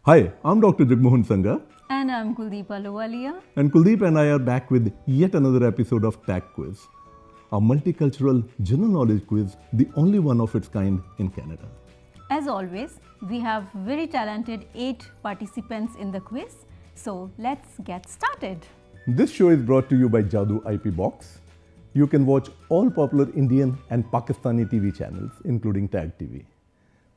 Hi, I'm Dr. JAGMOHAN Sangha. And I'm KULDEEP AHLUWALIA. And KULDEEP and I are back with yet another episode of TAG Quiz, a multicultural general knowledge quiz, the only one of its kind in Canada. As always, we have very talented 8 participants in the quiz. So let's get started. This show is brought to you by Jadoo IP Box. You can watch all popular Indian and Pakistani TV channels, including TAG TV.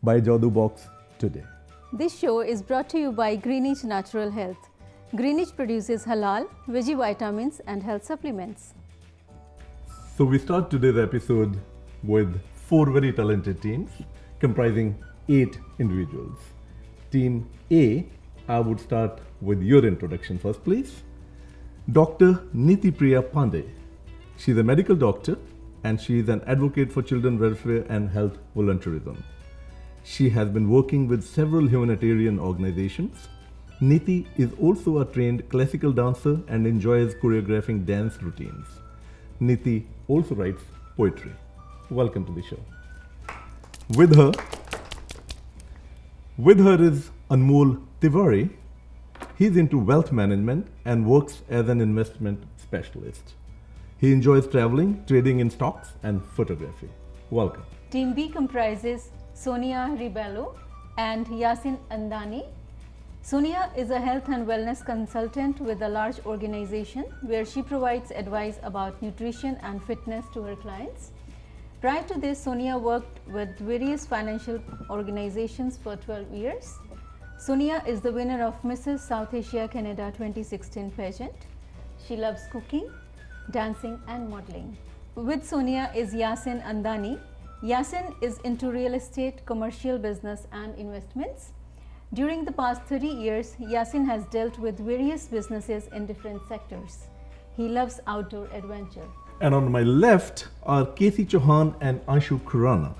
Buy Jadoo Box today. This show is brought to you by Greenwich Natural Health. Greenwich produces halal, veggie vitamins and health supplements. So we start today's episode with 4 very talented teams comprising 8 individuals. Team A, I would start with your introduction first, please. Dr. Niti Priya Pandey. She's a medical doctor and she is an advocate for children welfare and health volunteerism. She has been working with several humanitarian organizations. Niti is also a trained classical dancer and enjoys choreographing dance routines. Niti also writes poetry. Welcome to the show. With her is Anmol Tiwari. He's into wealth management and works as an investment specialist. He enjoys traveling, trading in stocks and photography. Welcome. Team B comprises Sonia Ribello and Yasin Andani. Sonia is a health and wellness consultant with a large organization where she provides advice about nutrition and fitness to her clients. Prior to this, Sonia worked with various financial organizations for 12 years. Sonia is the winner of Mrs. South Asia Canada 2016 pageant. She loves cooking, dancing and modeling. With Sonia is Yasin Andani. Yasin is into real estate, commercial business and investments. During the past 30 years, Yasin has dealt with various businesses in different sectors. He loves outdoor adventure. And on my left are Casey Chauhan and Anshu Khurana.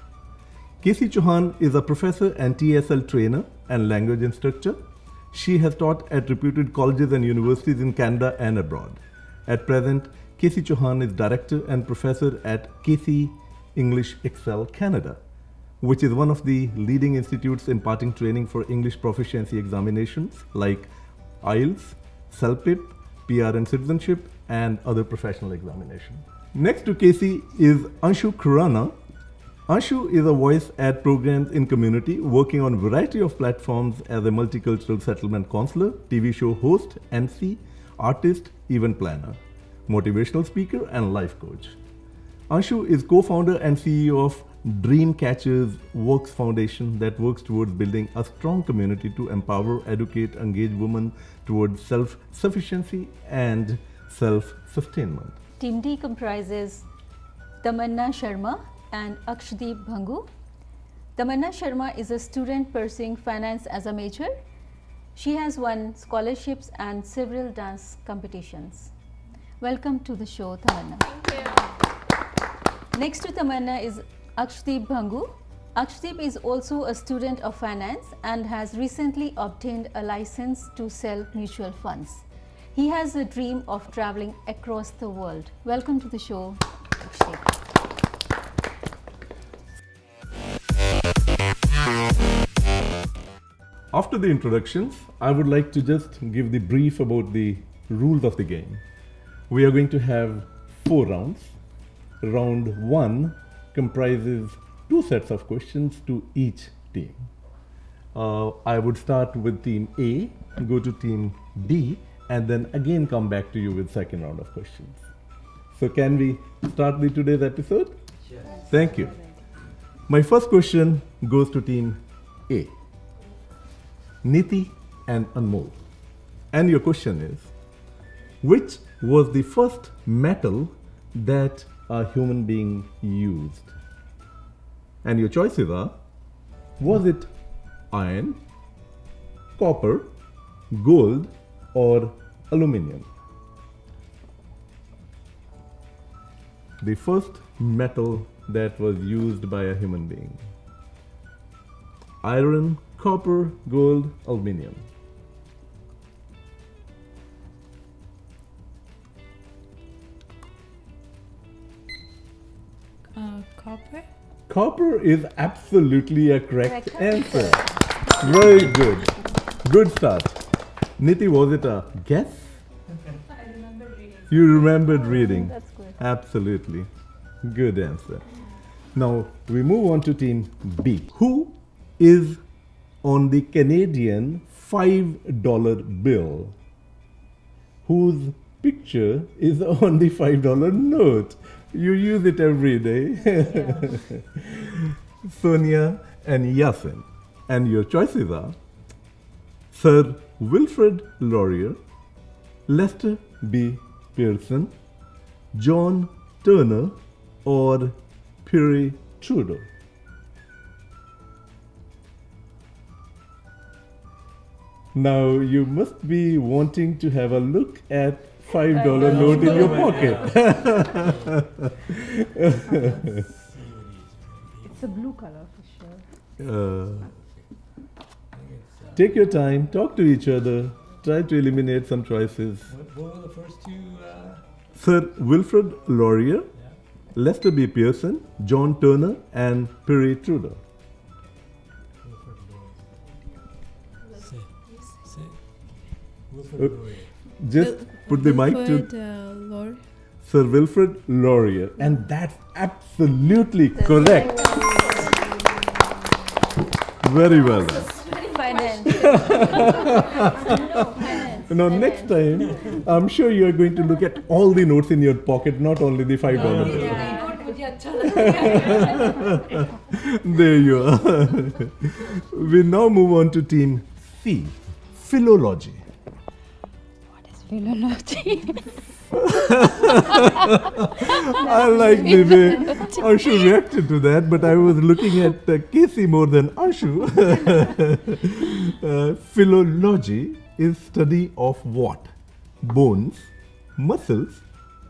Casey Chauhan is a professor and TSL trainer and language instructor. She has taught at reputed colleges and universities in Canada and abroad. At present, Casey Chauhan is director and professor at Casey English Excel Canada, which is one of the leading institutes imparting training for English proficiency examinations like IELTS, CELPIP, PR and citizenship, and other professional examinations. Next to Casey is Anshu Khurana. Anshu is a voice at programs in community, working on a variety of platforms as a multicultural settlement counselor, TV show host, MC, artist, event planner, motivational speaker, and life coach. Anshu is co-founder and CEO of Dream Catchers Works Foundation that works towards building a strong community to empower, educate, engage women towards self-sufficiency and self-sustainment. Team D comprises Tamanna Sharma and Akshdeep Bhangu. Tamanna Sharma is a student pursuing finance as a major. She has won scholarships and several dance competitions. Welcome to the show, Tamanna. Thank you. Next to Tamanna is Akshdeep Bhangu. Akshdeep is also a student of finance and has recently obtained a license to sell mutual funds. He has a dream of traveling across the world. Welcome to the show, Akshdeep. After the introductions, I would like to just give the brief about the rules of the game. We are going to have 4 rounds. Round 1 comprises 2 sets of questions to each team. I would start with team A, go to team D, and then again come back to you with second round of questions. So can we start today's episode? Yes. Thank you. My first question goes to team A. Niti and Anmol. And your question is, which was the first metal that a human being used? And your choices are, was it iron, copper, gold, or aluminium? The first metal that was used by a human being. Iron, copper, gold, aluminium. Copper? Copper is absolutely a correct answer. Very good. Good start. Niti, was it a guess? I remember reading. You remembered reading. That's good. Absolutely. Good answer. Now we move on to team B. Who is on the Canadian $5 bill? Whose picture is on the $5 note? You use it every day. Sonia and Yasin. And your choices are Sir Wilfrid Laurier, Lester B. Pearson, John Turner, or Pierre Trudeau. Now you must be wanting to have a look at $5 note in your pocket. It's a blue color for sure. Take your time, talk to each other, try to eliminate some choices. What were the first two? Sir Wilfrid Laurier, Lester B. Pearson, John Turner, and Pierre Trudeau. Wilfrid Laurier. Just put the mic to Laurier. Sir Wilfrid Laurier, and that's absolutely correct. Very well done. Finance. No, finance. Now, next time, I'm sure you are going to look at all the notes in your pocket, not only the $5 bill. There you are. We now move on to team C, philology. What is philology? I like the way Anshu reacted to that, but I was looking at Casey more than Anshu. Philology is study of what? Bones, muscles,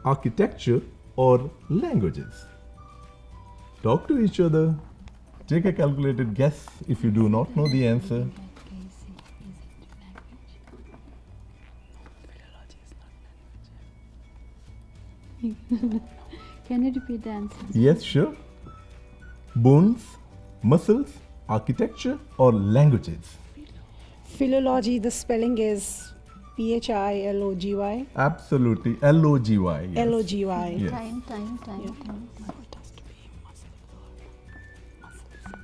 architecture, or languages? Talk to each other. Take a calculated guess if you do not know the answer. Can you repeat the answer? Yes, sure. Bones, muscles, architecture, or languages? Philology, the spelling is Philogy. Absolutely. L-O-G-Y. Yes. L-O-G-Y. Yes. Time.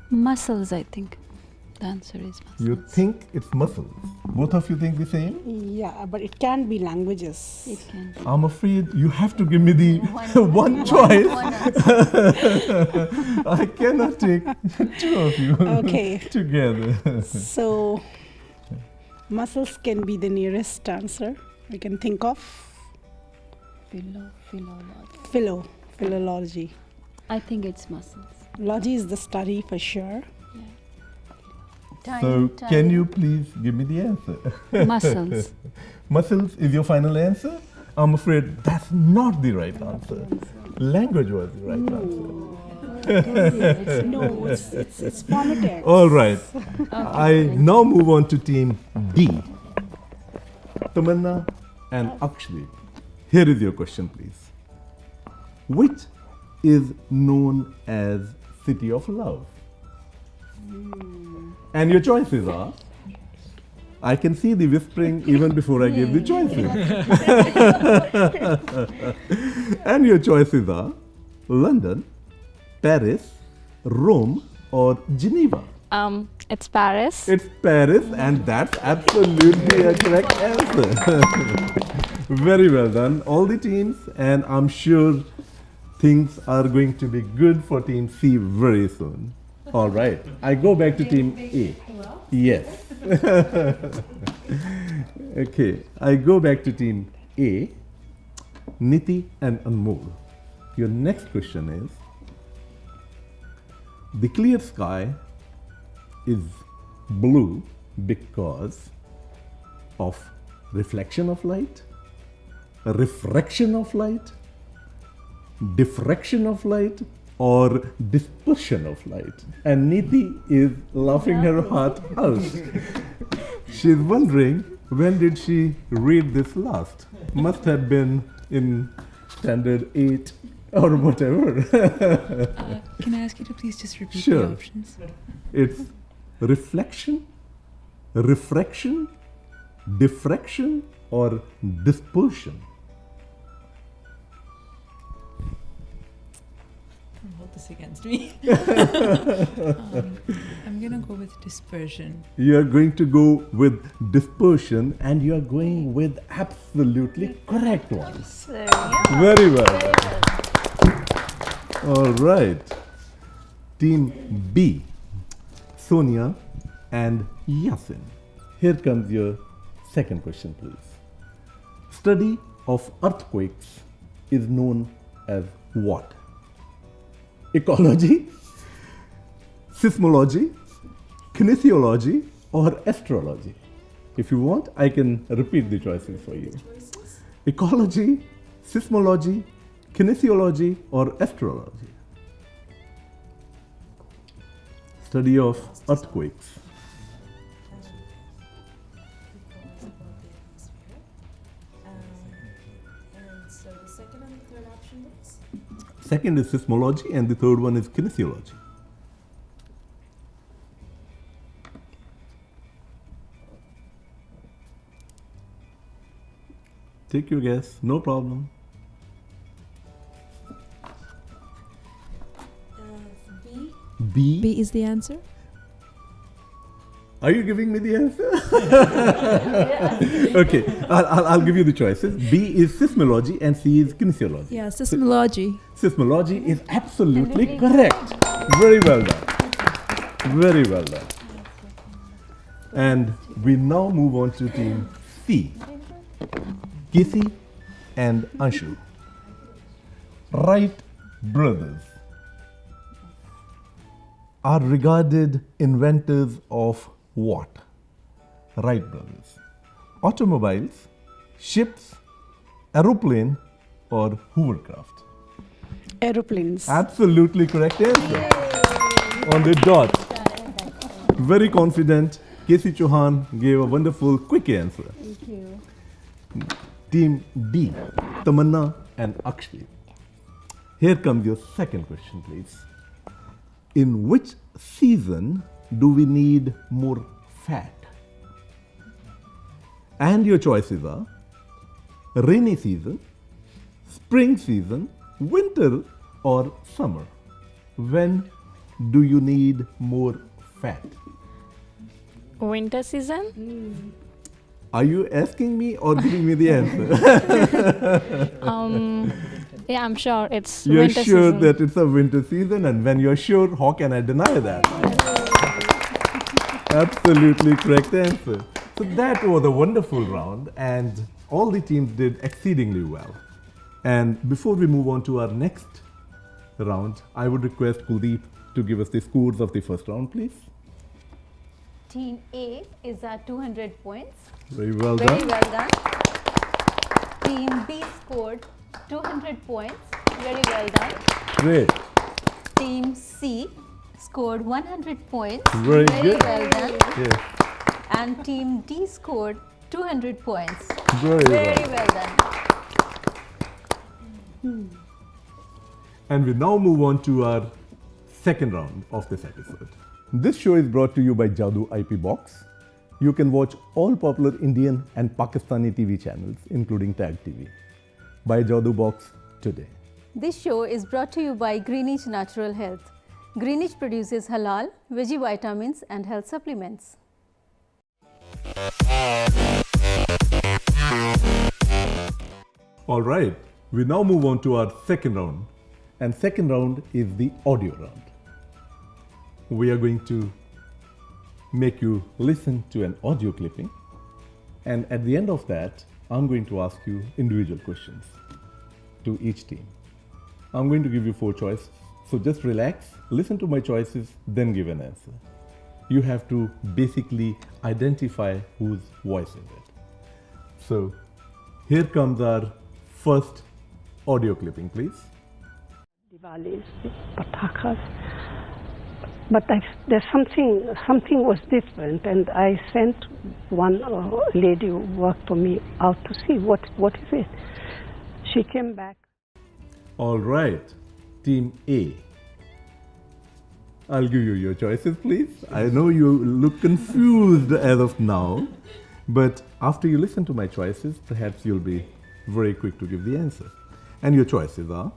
Muscles, I think. The answer is muscles. You think it's muscles. Both of you think the same? Yeah, but it can be languages. It can. I'm afraid you have to give me the one choice. One answer. I cannot take two of you Okay. together. So, muscles can be the nearest answer we can think of. Philology. Philology. I think it's muscles. Logy is the study for sure. So, can you please give me the answer? Muscles. Muscles is your final answer? I'm afraid that's not the right answer. Language was the right answer. No, it's phonetics. All right. I now move on to team D. Tamanna and Akshdeep. Here is your question, please. Which is known as City of Love? And your choices are, I can see the whispering even before I gave the choices. And your choices are London, Paris, Rome, or Geneva. It's Paris. It's Paris, and that's absolutely a correct answer. Very well done, all the teams, and I'm sure things are going to be good for Team C very soon. All right, I go back to Team A. Yes. Okay, I go back to Team A. Niti and Anmol. Your next question is, the clear sky is blue because of reflection of light, refraction of light, diffraction of light, or dispersion of light. And Niti is laughing her heart out. She's wondering, when did she read this last? Must have been in standard 8 or whatever. Can I ask you to please just repeat Sure. the options? It's reflection, refraction, diffraction, or dispersion? Don't hold this against me. I'm going to go with dispersion. You are going to go with dispersion, and you are going with absolutely correct one. Very well. All right. Team B, Sonia and Yasin. Here comes your second question, please. Study of earthquakes is known as what? Ecology, seismology, kinesiology, or astrology? If you want, I can repeat the choices for you. Ecology, seismology, kinesiology, or astrology? Study of earthquakes. And so the second and the third option was? Second is seismology, and the third one is kinesiology. Take your guess, no problem. B. B. B is the answer? Are you giving me the answer? Okay, I'll give you the choices. B is seismology and C is kinesiology. Yeah, seismology. Seismology is absolutely correct. Very well done. Very well done. And we now move on to team C. Kisi and Anshu. Wright brothers are regarded inventors of what? Wright brothers. Automobiles, ships, aeroplane, or hovercraft? Aeroplanes. Absolutely correct answer. On the dot. Very confident. Kisi Chauhan gave a wonderful quick answer. Thank you. Team D, Tamanna and Akshay. Here comes your second question, please. In which season do we need more fat? And your choices are rainy season, spring season, winter, or summer. When do you need more fat? Winter season? Are you asking me or giving me the answer? Yeah, I'm sure it's You're winter sure season. that it's a winter season, and when you're sure, how can I deny that? Absolutely correct answer. So that was a wonderful round, and all the teams did exceedingly well. And before we move on to our next round, I would request Kuldeep to give us the scores of the first round, please. Team A is at 200 points. Very well Very done. well done. Team B scored 200 points. Very well done. Great. Team C scored 100 points. Very good. well done. Yes. And Team D scored 200 points. Very Very well. well done. And we now move on to our second round of this episode. This show is brought to you by Jadoo IP Box. You can watch all popular Indian and Pakistani TV channels, including Tag TV. Buy Jadoo Box today. This show is brought to you by Greenwich Natural Health. Greenwich produces halal, veggie vitamins and health supplements. All right, we now move on to our second round. And second round is the audio round. We are going to make you listen to an audio clipping. And at the end of that, I'm going to ask you individual questions to each team. I'm going to give you 4 choices. So just relax, listen to my choices, then give an answer. You have to basically identify whose voice is it. So here comes our first audio clipping, please. Diwali, patakas. But there's something was different, and I sent one lady who worked for me out to see what is it. She came back. All right, Team A. I'll give you your choices, please. I know you look confused as of now, but after you listen to my choices, perhaps you'll be very quick to give the answer. And your choices are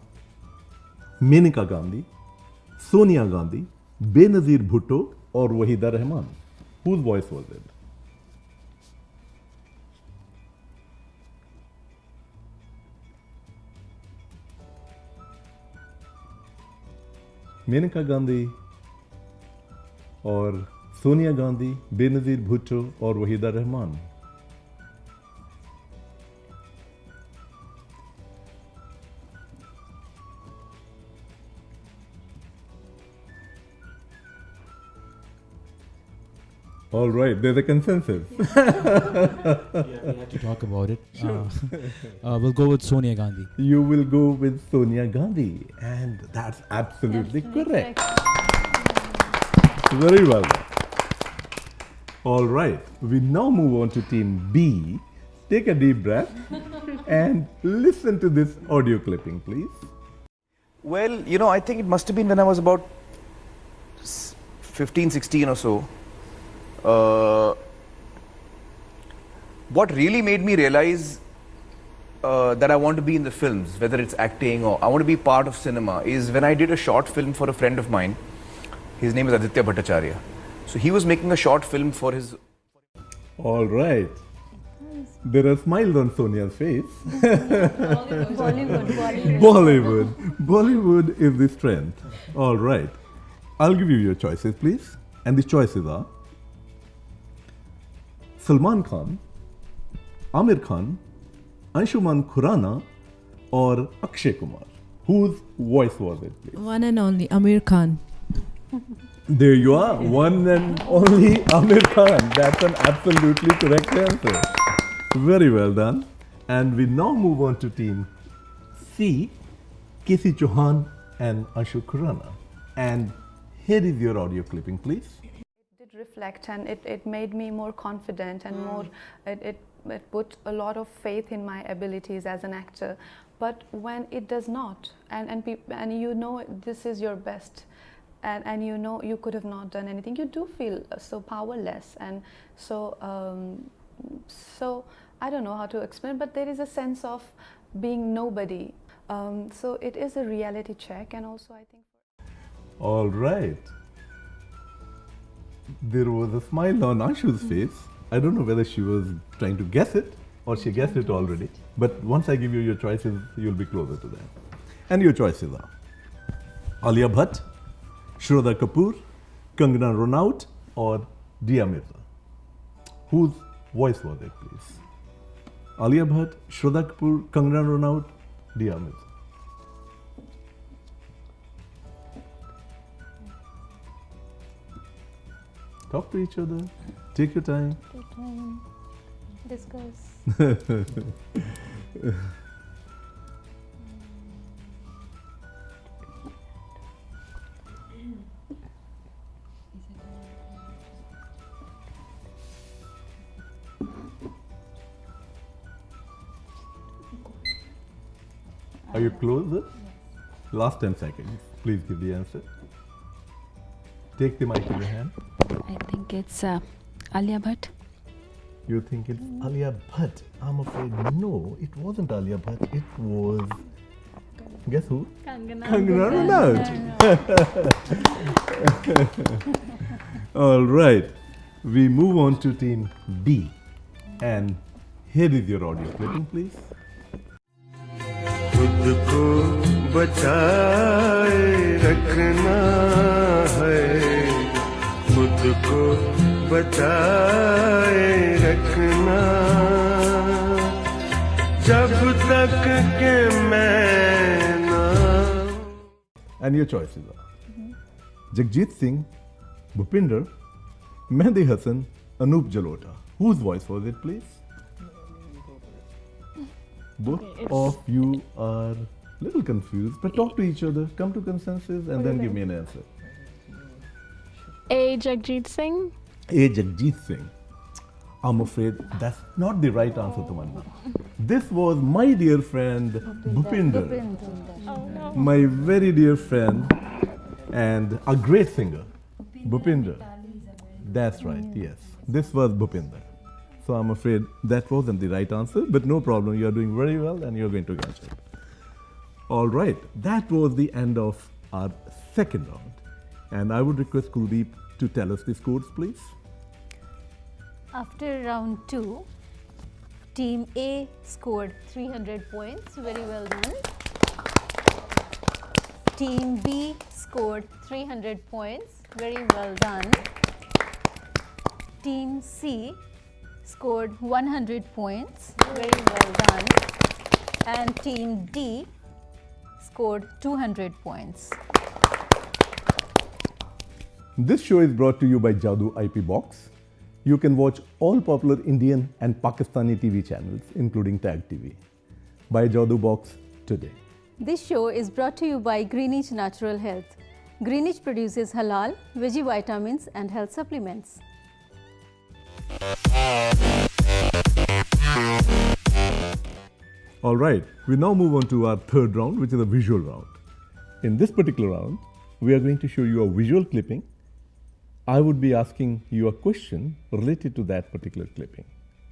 Menaka Gandhi, Sonia Gandhi, Benazir Bhutto, or Wahida Rahman. Whose voice was it? Menaka Gandhi, or Sonia Gandhi, Benazir Bhutto, or Wahida Rahman? All right, there's a consensus. Yeah, we have to talk about it. We'll go with Sonia Gandhi. You will go with Sonia Gandhi, and that's absolutely correct. Very well done. All right, we now move on to team B. Take a deep breath and listen to this audio clipping, please. Well, you know, I think it must have been when I was about 15, 16 or so. What really made me realize that I want to be in the films, whether it's acting or I want to be part of cinema, is when I did a short film for a friend of mine. His name is Aditya Bhattacharya. So he was making a short film for his... All right. There are smiles on Sonia's face. Bollywood is the strength. All right. I'll give you your choices, please. And the choices are Salman Khan, Amir Khan, Anshuman Khurrana, or Akshay Kumar. Whose voice was it, please? One and only Amir Khan. There you are, one and only Amir Khan. That's an absolutely correct answer. Very well done. And we now move on to team C, K.C. Chauhan and Anshu Khurrana. And here is your audio clipping, please. It did reflect, and it made me more confident and more, it put a lot of faith in my abilities as an actor. But when it does not, and you know this is your best, and you know you could have not done anything, you do feel so powerless, and so I don't know how to explain, but there is a sense of being nobody. So it is a reality check, and also I think... All right. There was a smile on Anshu's face. I don't know whether she was trying to guess it or she guessed it already. But once I give you your choices, you'll be closer to them. And your choices are Alia Bhatt, Shraddha Kapoor, Kangana Ranaut, or Dia Mirza. Whose voice was it, please? Alia Bhatt, Shraddha Kapoor, Kangana Ranaut, Dia Mirza. Talk to each other. Take your time. Discuss. Are you closer? Last 10 seconds. Please give the answer. Take the mic in your hand. I think it's Alia Bhatt. You think it's Alia Bhatt? I'm afraid no, it wasn't Alia Bhatt. It was... Guess who? Kangana Ranaut. All right. We move on to team B. And here is your audio clipping, please. खुद को बचाए रखना है, खुद को बचाए रखना, जब तक के मैं ना. And your choices are Jagjit Singh, Bhupinder, Mehdi Hassan, Anup Jalota. Whose voice was it, please? Both of you are a little confused, but talk to each other, come to consensus, and then give me an answer. A. Jagjit Singh. A. Jagjit Singh. I'm afraid that's not the right answer, Tamanna. This was my dear friend Bhupinder. Oh no. My very dear friend. and a great singer, Bhupinder. That's right, yes. This was Bhupinder. So I'm afraid that wasn't the right answer, but no problem. You're doing very well and you're going to get it. All right, that was the end of our second round. And I would request Kuldeep to tell us the scores, please. After round 2, Team A scored 300 points, very well done. Team B scored 300 points, very well done. Team C scored 100 points, very well done. And Team D scored 200 points. This show is brought to you by Jadoo IP Box. You can watch all popular Indian and Pakistani TV channels, including Tag TV. Buy Jadoo Box today. This show is brought to you by Greenwich Natural Health. Greenwich produces halal, veggie vitamins and health supplements. All right, we now move on to our third round, which is a visual round. In this particular round, we are going to show you a visual clipping. I would be asking you a question related to that particular clipping,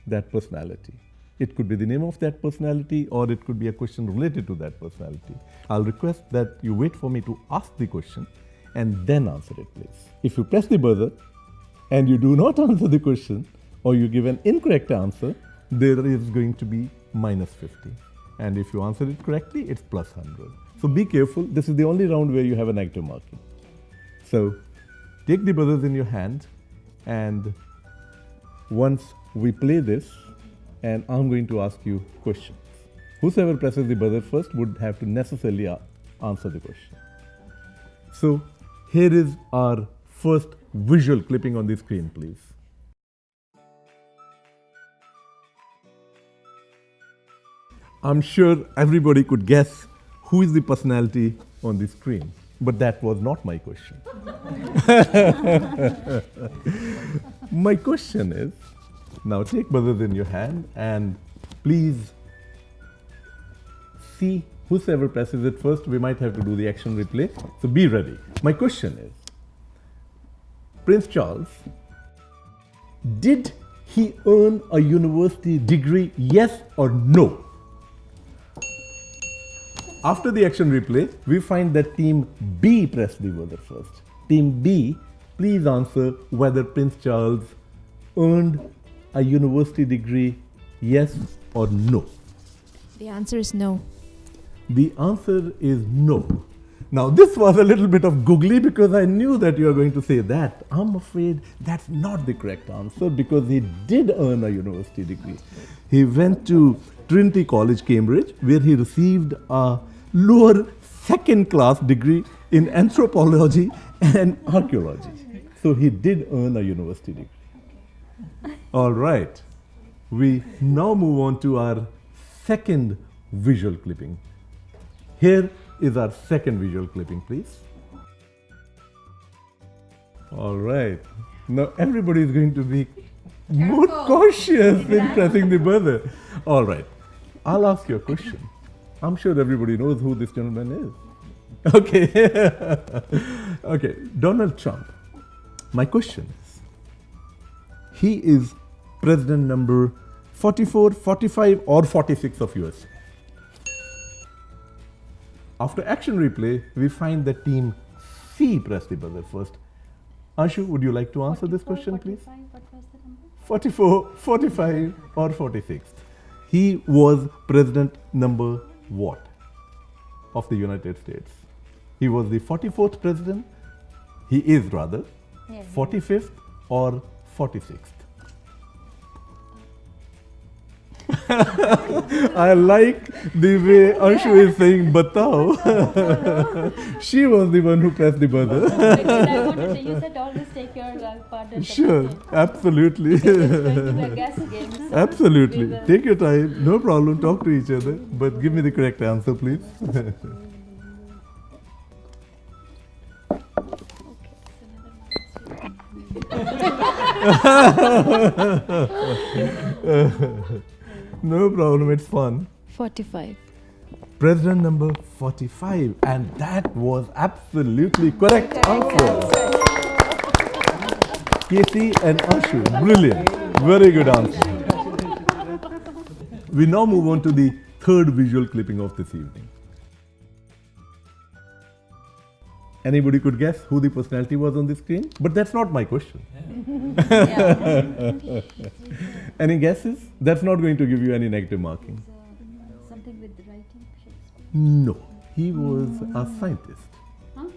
that personality. It could be the name of that personality, or it could be a question related to that personality. I'll request that you wait for me to ask the question and then answer it, please. If you press the buzzer and you do not answer the question, or you give an incorrect answer, there is going to be -50. And if you answer it correctly, it's +100. So be careful. This is the only round where you have a negative marking. So take the buzzers in your hand, and once we play this, and I'm going to ask you questions. Whoever presses the buzzer first would have to necessarily answer the question. So here is our first visual clipping on the screen, please. I'm sure everybody could guess who is the personality on the screen, but that was not my question. My question is, now take buzzers in your hand and please see whoever presses it first. We might have to do the action replay, so be ready. My question is, Prince Charles, did he earn a university degree, yes or no? After the action replay, we find that Team B pressed the buzzer first. Team B, please answer whether Prince Charles earned a university degree, yes or no. The answer is no. The answer is no. Now this was a little bit of googly because I knew that you were going to say that. I'm afraid that's not the correct answer because he did earn a university degree. He went to Trinity College, Cambridge, where he received a lower second-class degree in anthropology and archaeology. So he did earn a university degree. All right. We now move on to our second visual clipping. Here is our second visual clipping, please. All right. Now everybody is going to be more cautious in pressing the buzzer. All right. I'll ask you a question. I'm sure everybody knows who this gentleman is. Okay. Okay. Donald Trump. My question is, he is president number 44, 45 or 46 of USA. After action replay, we find that Team C pressed the buzzer first. Anshu, would you like to answer this question, please? 44, 45 or 46. He was president number what of the United States? He was the 44th president. He is rather 45th or 46th. I like the way Anshu is saying batao. She was the one who pressed the buzzer. I wanted to use it, always take your part. Sure, absolutely. It's going to be a guess game. So Absolutely. Take your time, no problem, talk to each other, but give me the correct answer, please. No problem, it's fun. 45. President number 45, and that was absolutely correct answer. Casey and Anshu, brilliant, very good answer. We now move on to the third visual clipping of this evening. Anybody could guess who the personality was on the screen? But that's not my question. Any guesses? That's not going to give you any negative marking. Something with the writing. No, he was a scientist.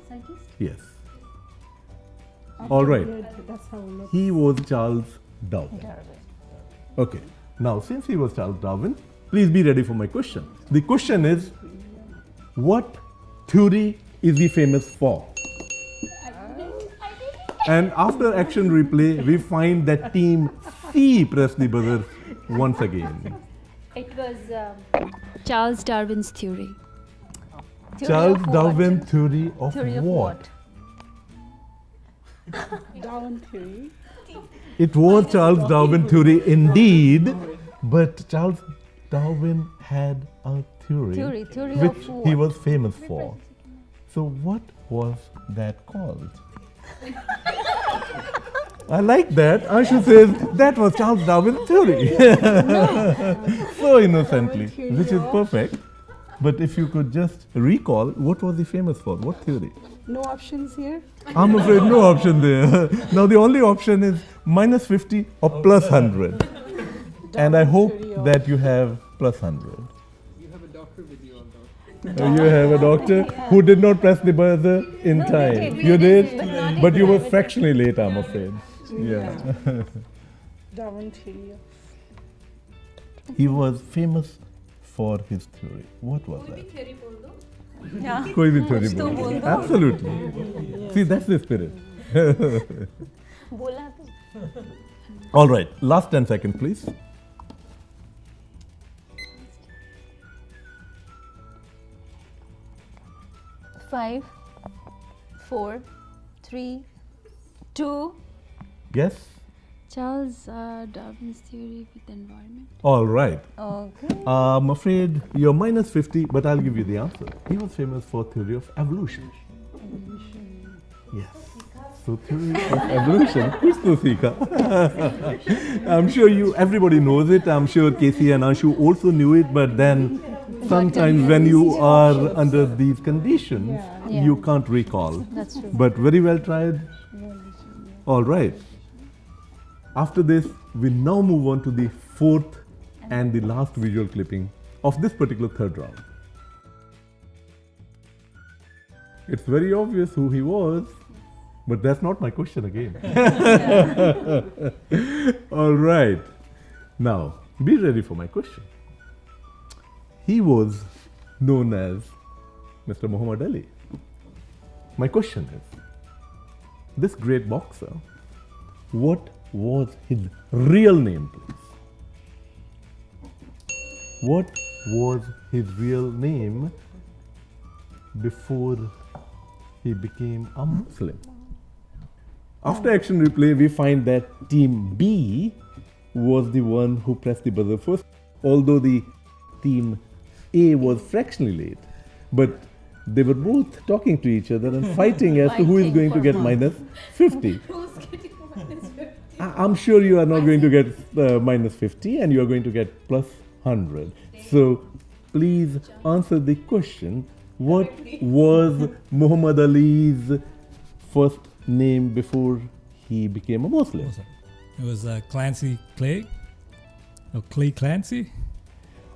Scientist? Yes. All right. That's how it looks. He was Charles Darwin. Okay. Now, since he was Charles Darwin, please be ready for my question. The question is, what theory is he famous for? And after action replay, we find that team C pressed the buzzer once again. It was Charles Darwin's theory. Charles Darwin theory of what? Darwin theory. It was Charles Darwin theory indeed, but Charles Darwin had a theory which of he what? was famous for. So what was that called? I like that. Anshu says that was Charles Darwin theory. So innocently, which is perfect. But if you could just recall, what was he famous for? What theory? No options here. I'm afraid no option there. Now the only option is minus 50 or plus 100. And I hope that you have plus 100. You have a doctor with you on that. You have a doctor who did not press the buzzer in time. You did? But you were fractionally late, I'm afraid. Yeah. Darwin theory. He was famous for his theory. What was that? Yeah. Koi bhi theory bol do. Absolutely. See, that's the spirit. Bola to. All right, last 10 seconds, please. Five, 4, 3, 2. Yes? Charles Darwin's theory with the environment. All right. Okay. I'm afraid you're minus 50, but I'll give you the answer. He was famous for theory of evolution. Yes. So theory of evolution. Kuch to seekha. I'm sure everybody knows it. I'm sure Casey and Anshu also knew it, but then sometimes when you are under these conditions, you can't recall. That's true. But very well tried. All right. After this, we now move on to the fourth and the last visual clipping of this particular third round. It's very obvious who he was, but that's not my question again. All right. Now, be ready for my question. He was known as Mr. Muhammad Ali. My question is, this great boxer, what was his real name, please? What was his real name before he became a Muslim? After action replay, we find that team B was the one who pressed the buzzer first, although the team A was fractionally late. But they were both talking to each other and fighting as to who is going to get minus 50. I'm sure you are not going to get minus 50 and you are going to get plus 100. So please answer the question. What was Muhammad Ali's first name before he became a Muslim? It was Clancy Clay. Or Clay Clancy?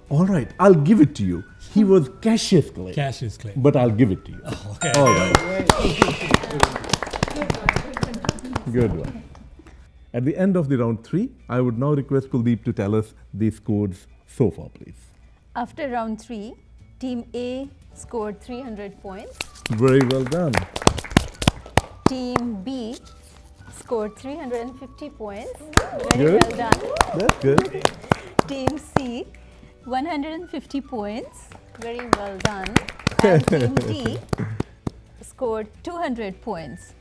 All right, I'll give it to you. He was Cassius Clay. Cassius Clay. But I'll give it to you. Oh, okay. All right. Good one. At the end of the round 3, I would now request Kuldeep to tell us the scores so far, please. After round 3, Team A scored 300 points. Very well done. Team B scored 350 points. Very Good. well done. That's good. Team C, 150 points. Very well done. And Team D scored 200 points.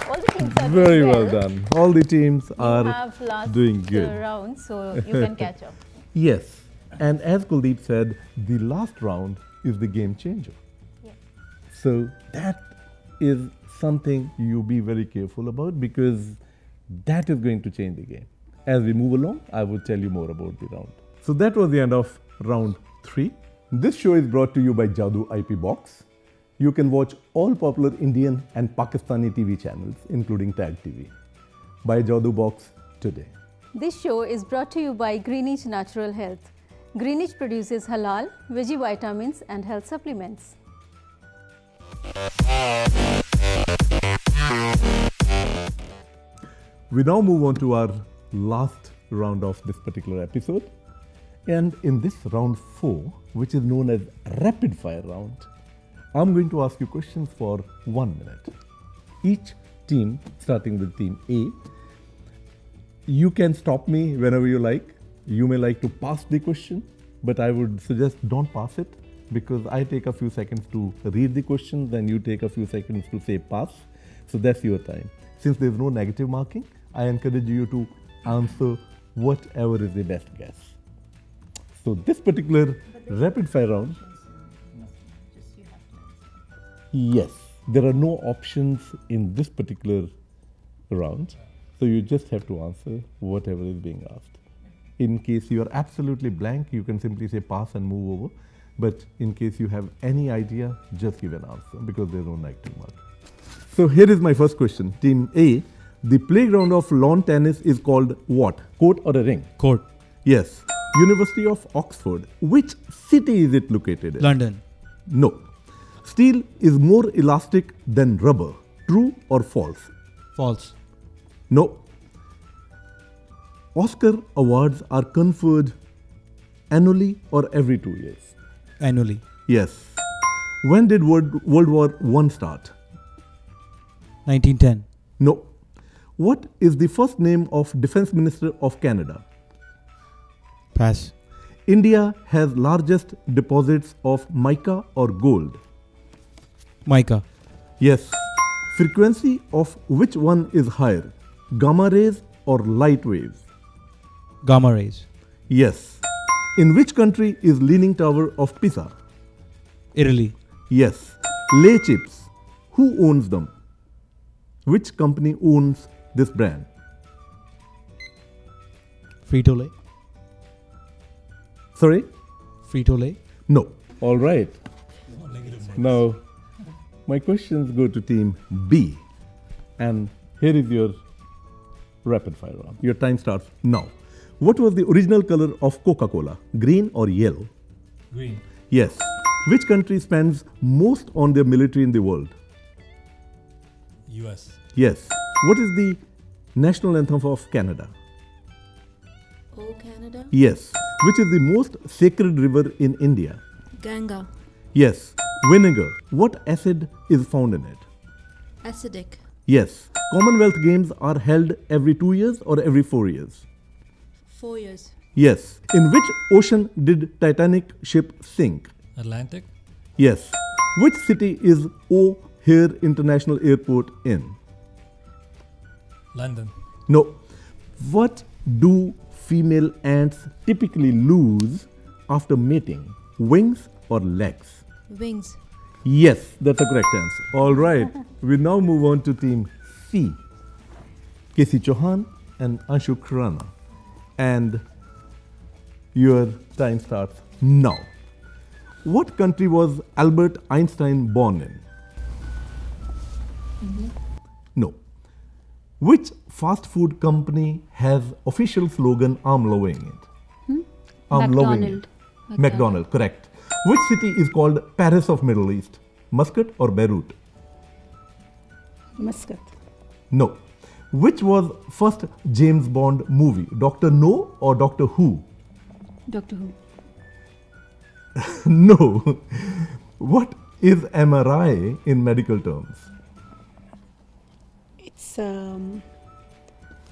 All the teams are Very doing well done. All the teams are have last doing good. round, so you can catch up. Yes. And as Kuldeep said, the last round is the game changer. So that is something you be very careful about, because that is going to change the game. As we move along, I will tell you more about the round. So that was the end of round 3. This show is brought to you by Jadoo IP Box. You can watch all popular Indian and Pakistani TV channels, including Tag TV. Buy Jadoo Box today. This show is brought to you by Greenwich Natural Health. Greenwich produces halal, veggie vitamins and health supplements. We now move on to our last round of this particular episode. And in this round 4, which is known as rapid fire round, I'm going to ask you questions for 1 minute. Each team, starting with team A, you can stop me whenever you like. You may like to pass the question, but I would suggest don't pass it, because I take a few seconds to read the question, then you take a few seconds to say pass. So that's your time. Since there's no negative marking, I encourage you to answer whatever is the best guess. So this particular rapid fire round, yes, there are no options in this particular round. So you just have to answer whatever is being asked. In case you are absolutely blank, you can simply say pass and move over. But in case you have any idea, just give an answer, because there's no negative mark. So here is my first question. Team A, the playground of lawn tennis is called what? Court or a ring? Court. Yes. University of Oxford. Which city is it located in? London. No. Steel is more elastic than rubber. True or false? False. No. Oscar awards are conferred annually or every 2 years? Annually. Yes. When did World War I start? 1910. No. What is the first name of Defense Minister of Canada? Pass. India has largest deposits of mica or gold? Mica. Yes. Frequency of which one is higher? Gamma rays or light waves? Gamma rays. Yes. In which country is Leaning Tower of Pisa? Italy. Yes. Lay chips. Who owns them? Which company owns this brand? Frito-Lay. Sorry? Frito-Lay. No. All right. Now, my questions go to team B. And here is your rapid fire round. Your time starts now. What was the original color of Coca-Cola? Green or yellow? Green. Yes. Which country spends most on their military in the world? US. Yes. What is the national anthem of Canada? Oh, Canada? Yes. Which is the most sacred river in India? Ganga. Yes. Vinegar. What acid is found in it? Acidic. Yes. Commonwealth Games are held every 2 years or every 4 years? 4 years. Yes. In which ocean did Titanic ship sink? Atlantic. Yes. Which city is O'Hare International Airport in? London. No. What do female ants typically lose after mating? Wings or legs? Wings. Yes, that's a correct answer. All right. We now move on to team C. Casey Chauhan and Anshu Khurana. And your time starts now. What country was Albert Einstein born in? No. Which fast food company has official slogan I'm loving it? I'm loving it. McDonald's, correct. Which city is called Paris of Middle East? Muscat or Beirut? Muscat. No. Which was first James Bond movie? Dr. No or Doctor Who? Doctor Who. No. What is MRI in medical terms? It's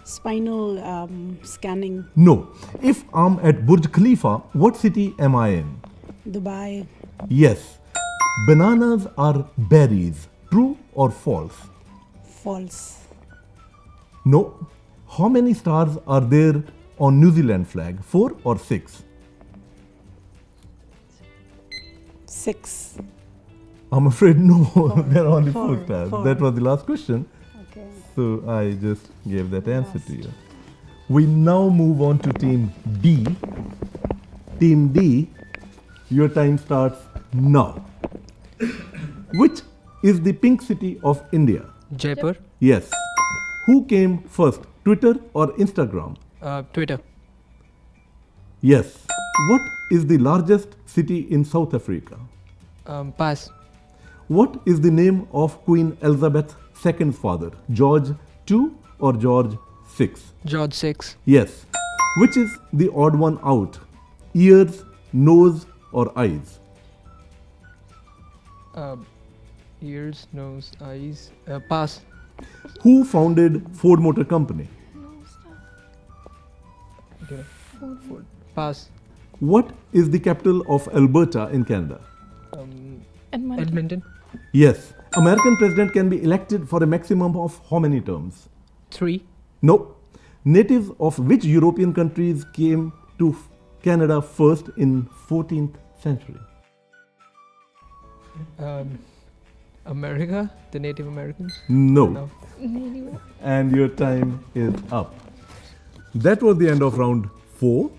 spinal scanning. No. If I'm at Burj Khalifa, what city am I in? Dubai. Yes. Bananas are berries. True or false? False. No. How many stars are there on New Zealand flag? 4 or 6? 6. I'm afraid no, there are only Four. 4 stars. Four. That was the last question. Okay. So I just gave that answer to you. We now move on to Team D. Team D, your time starts now. Which is the pink city of India? Jaipur. Yes. Who came first, Twitter or Instagram? Twitter. Yes. What is the largest city in South Africa? Pass. What is the name of Queen Elizabeth II's father? George II or George VI? George 6. Yes. Which is the odd one out? Ears, nose or eyes? Ears, nose, eyes. Pass. Who founded Ford Motor Company? Okay. Pass. What is the capital of Alberta in Canada? Edmonton. Yes. American president can be elected for a maximum of how many terms? 3. No. Natives of which European countries came to Canada first in 14th century? America, the Native Americans. No. And your time is up. That was the end of round 4.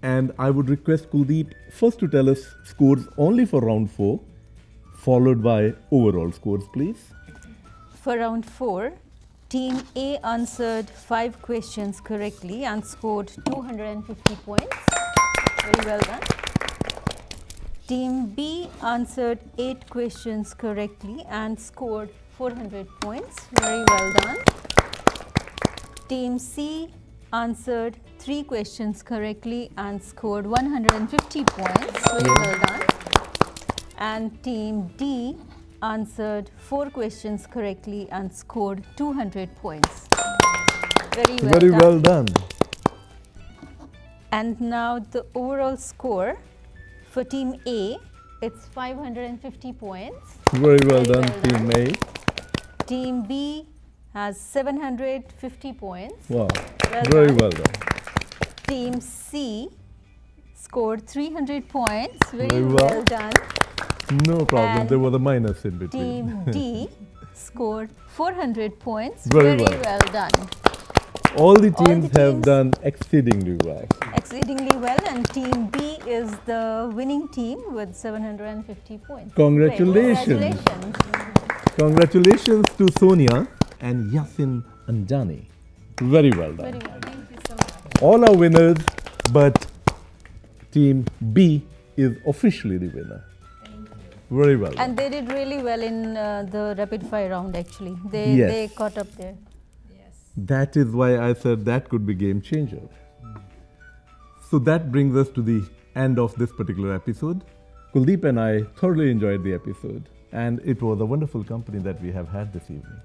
And I would request Kuldeep first to tell us scores only for round 4, followed by overall scores, please. For round 4, Team A answered 5 questions correctly and scored 250 points. Very well done. Team B answered 8 questions correctly and scored 400 points. Very well done. Team C answered 3 questions correctly and scored 150 points. Very well done. And Team D answered 4 questions correctly and scored 200 points. Very well done. And now the overall score for Team A, it's 550 points. Very well done, Team A. Team B has 750 points. Wow. Very well done. Team C scored 300 points. Very well. well done. No problem. And there was a minus in between. Team D scored 400 points. Very Very well. well done. All the teams have done exceedingly well. Exceedingly well, and Team B is the winning team with 750 points. Congratulations. Great. Congratulations to Sonia and Yasin Anjani. Very well done. Very well. Thank you so much. All are winners, but Team B is officially the winner. Very well. And they did really well in the rapid fire round actually. They, Yes. they caught up there. That is why I said that could be game changer. So that brings us to the end of this particular episode. Kuldeep and I thoroughly enjoyed the episode, and it was a wonderful company that we have had this evening.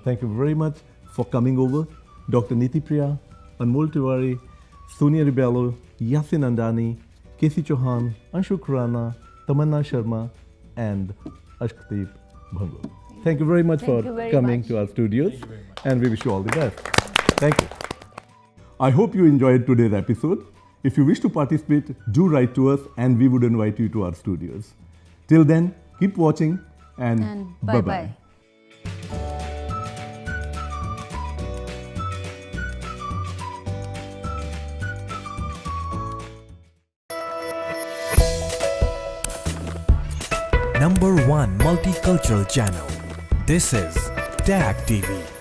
Thank you very much for coming over. Dr. Niti Priya, Anmol Tiwari, Sonia Ribello, Yasin Andani, Casey Chauhan, Anshu Khurana, Tamanna Sharma, and Ashkadeep Bhangu. Thank you very much for coming to our studios, and we wish you all the best. Thank you. I hope you enjoyed today's episode. If you wish to participate, do write to us and we would invite you to our studios. Till then, keep watching and bye-bye. #1 multicultural channel. This is JAG TV.